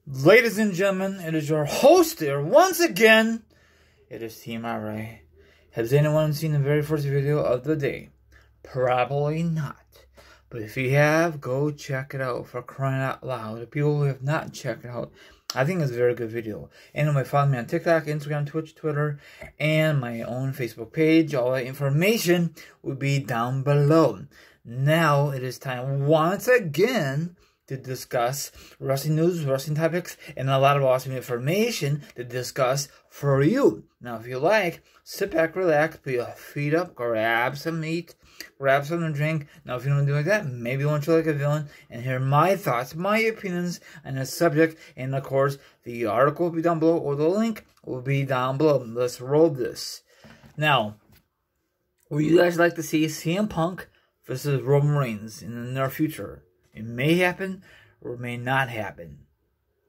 Ladies and gentlemen, it is your host here once again. It is Team RA. Has anyone seen the very first video of the day? Probably not. But if you have, go check it out, for crying out loud. The people who have not checked it out, I think it's a very good video. Anyway, follow me on TikTok, Instagram, Twitch, Twitter, and my own Facebook page. All that information will be down below. Now it is time once again to discuss wrestling news, wrestling topics, and a lot of awesome information to discuss for you. Now, if you like, sit back, relax, put your feet up, grab some meat, grab something to drink. Now, if you don't do like that, maybe you want to like a villain and hear my thoughts, my opinions on this subject. And, of course, the article will be down below, or the link will be down below. Let's roll this. Now, would you guys like to see CM Punk versus Roman Reigns in the near future? It may happen or it may not happen.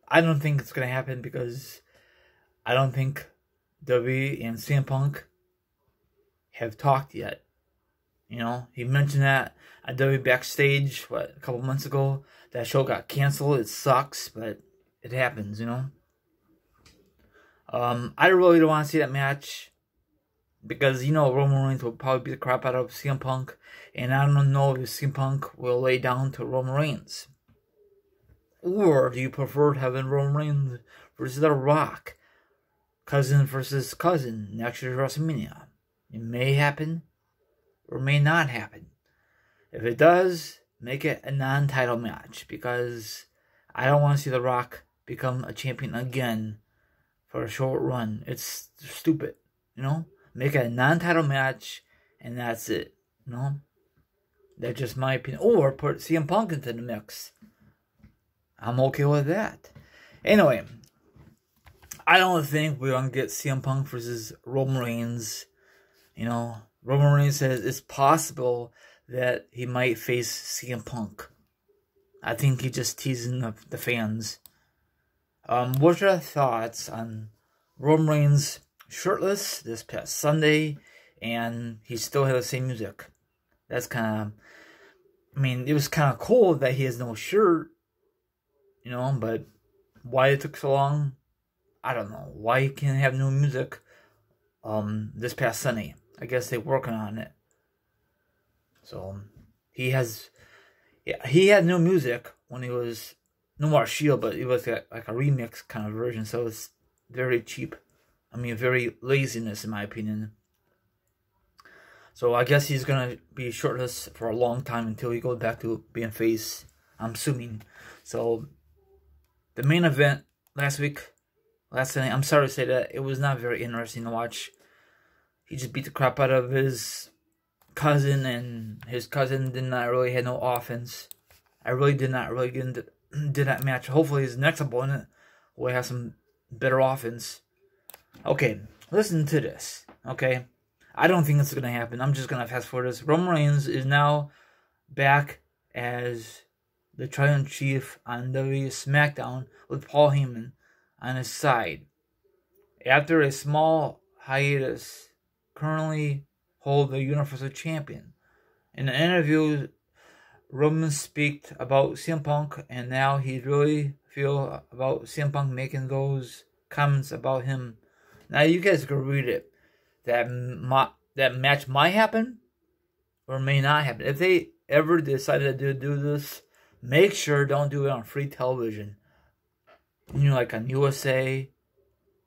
I don't think it's going to happen because I don't think WWE and CM Punk have talked yet. You know, he mentioned that at WWE Backstage, a couple months ago. That show got canceled. It sucks, but it happens, you know. I really don't want to see that match because, you know, Roman Reigns will probably beat the crap out of CM Punk. And I don't know if CM Punk will lay down to Roman Reigns. Or do you prefer having Roman Reigns versus The Rock? Cousin versus cousin next year's WrestleMania. It may happen or may not happen. If it does, make it a non-title match. Because I don't want to see The Rock become a champion again for a short run. It's stupid, you know? Make it a non-title match and that's it, you know? That's just my opinion. Or put CM Punk into the mix. I'm okay with that. Anyway, I don't think we're going to get CM Punk versus Roman Reigns. You know, Roman Reigns says it's possible that he might face CM Punk. I think he's just teasing the fans. What's your thoughts on Roman Reigns shirtless this past Sunday and he still had the same music? That's kind of, I mean, it was kind of cool that he has no shirt, you know, but why it took so long, I don't know. Why he can't have new music this past Sunday. I guess they're working on it. So, he had new music when he was No More Shield, but it was like a remix kind of version, so it's very cheap. I mean, very laziness in my opinion. So I guess he's going to be shirtless for a long time until he goes back to being face, I'm assuming. So the main event last night, I'm sorry to say that, it was not very interesting to watch. He just beat the crap out of his cousin, and his cousin did not really have no offense. I really did not really get into that match. Hopefully his next opponent will have some better offense. Okay, listen to this, okay? I don't think it's going to happen. I'm just going to fast forward this. Roman Reigns is now back as the Triumvirate Chief on WWE SmackDown with Paul Heyman on his side. After a small hiatus, currently hold the Universal Champion. In an interview, Roman speaks about CM Punk, and now he really feel about CM Punk making those comments about him. Now you guys can read it. That match might happen or may not happen. If they ever decided to do this, make sure don't do it on free television. You know, like on USA,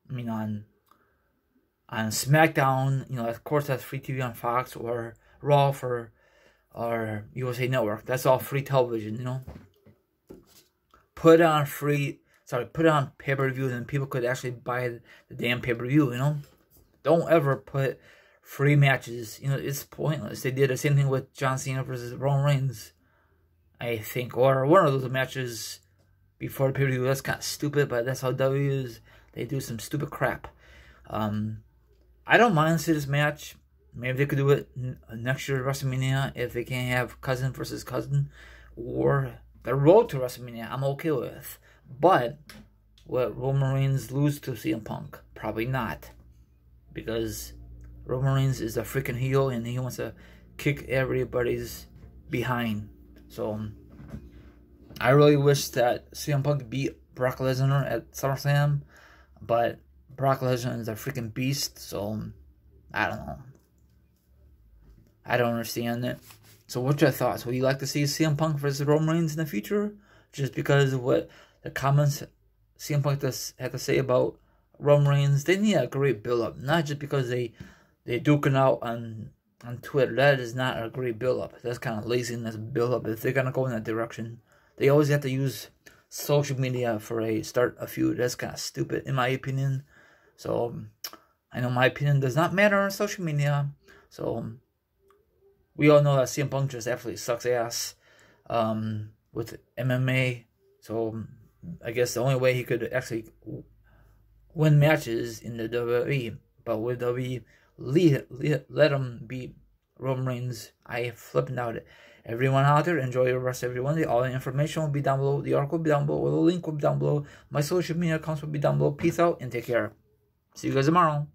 I mean on SmackDown, you know, of course that's free TV on Fox or Raw or USA Network. That's all free television, you know. Put it on pay-per-view, and people could actually buy the damn pay-per-view, you know. Don't ever put free matches. You know, it's pointless. They did the same thing with John Cena versus Roman Reigns, I think. Or one of those matches before the pay-per-view. That's kind of stupid, but that's how W is. They do some stupid crap. I don't mind seeing this match. Maybe they could do it next year at WrestleMania if they can't have cousin versus cousin. Or the road to WrestleMania, I'm okay with. But will Roman Reigns lose to CM Punk? Probably not. Because Roman Reigns is a freaking heel and he wants to kick everybody's behind. So I really wish that CM Punk beat Brock Lesnar at SummerSlam, but Brock Lesnar is a freaking beast, so I don't know. I don't understand it. So what's your thoughts? Would you like to see CM Punk versus Roman Reigns in the future? Just because of what the comments CM Punk had to say about Roman Reigns, they need a great build-up. Not just because they duking out on Twitter. That is not a great build-up. That's kind of laziness build-up. If they're going to go in that direction, they always have to use social media for start a feud. That's kind of stupid, in my opinion. So, I know my opinion does not matter on social media. So, we all know that CM Punk just absolutely sucks ass with MMA. So, I guess the only way he could actually win matches in the WWE, but with WWE let him beat Roman Reigns, I flipping out it. Everyone out there, enjoy the rest of everyone. All the information will be down below. The article will be down below. Or the link will be down below. My social media accounts will be down below. Peace out and take care. See you guys tomorrow.